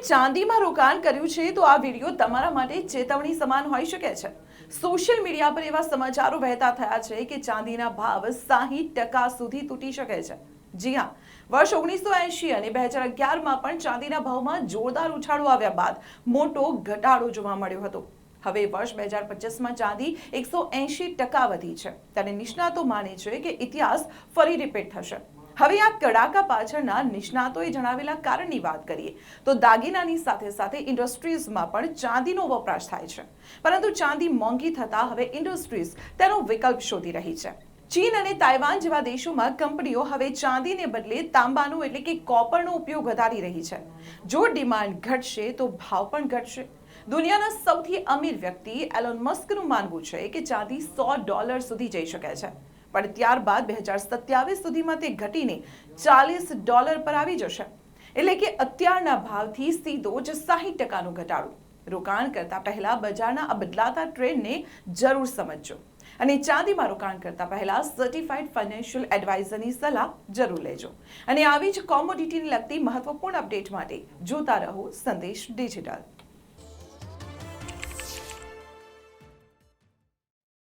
ચાંદીમાં રોકાણ કર્યું છે તો આ વિડીયો તમારા માટે ચેતવણી સમાન હોઈ શકે છે। સોશિયલ મીડિયા પર એવા સમાચારો વહેતા થયા છે કે ચાંદીના ભાવ 60% સુધી તૂટી શકે છે। જી હા, વર્ષ 1980 અને 2011માં પણ ચાંદીના ભાવમાં જોરદાર ઉછાળો આવ્યા બાદ મોટો ઘટાડો જોવા મળ્યો હતો। હવે વર્ષ 2025માં ચાંદી 180% વધી છે ત્યારે નિષ્ણાતો માને છે કે ઇતિહાસ ફરી રિપીટ થશે। હવે આ કડાકા પાછળના નિષ્ણાતોએ જણાવેલા કારણની વાત કરીએ તો દાગીનાની સાથે સાથે ઇન્ડસ્ટ્રીઝમાં પણ ચાંદીનો વપરાશ થાય છે, પરંતુ ચાંદી મોંઘી થતા હવે ઇન્ડસ્ટ્રીઝ તેનો વિકલ્પ શોધી રહી છે। ચીન અને તાઇવાન જેવા દેશોમાં કંપનીઓ હવે ચાંદીને બદલે તાંબાનું એટલે કે કોપરનો ઉપયોગ વધારી રહી છે। જો ડિમાન્ડ ઘટશે તો ભાવ પણ ઘટશે। દુનિયાના સૌથી અમીર વ્યક્તિ એલોન મસ્કનું માનવું છે કે ચાંદી $100 સુધી જઈ શકે છે, પણ ત્યારબાદ 2027 સુધીમાં તે ઘટીને $40 પર આવી જશે। એટલે કે અત્યારના ભાવથી સીધો જ 60%નો ઘટાડો। રોકાણ કરતા પહેલા બજારના આ બદલાતા ટ્રેન્ડને જરૂર સમજજો અને ચાંદીમાં રોકાણ કરતા પહેલા સર્ટિફાઈડ ફાઇનાન્શિયલ એડવાઇઝરની સલાહ જરૂર લેજો। અને આવી જ કોમોડિટીને લગતી મહત્વપૂર્ણ અપડેટ માટે જોતા રહો સંદેશ ડિજિટલ।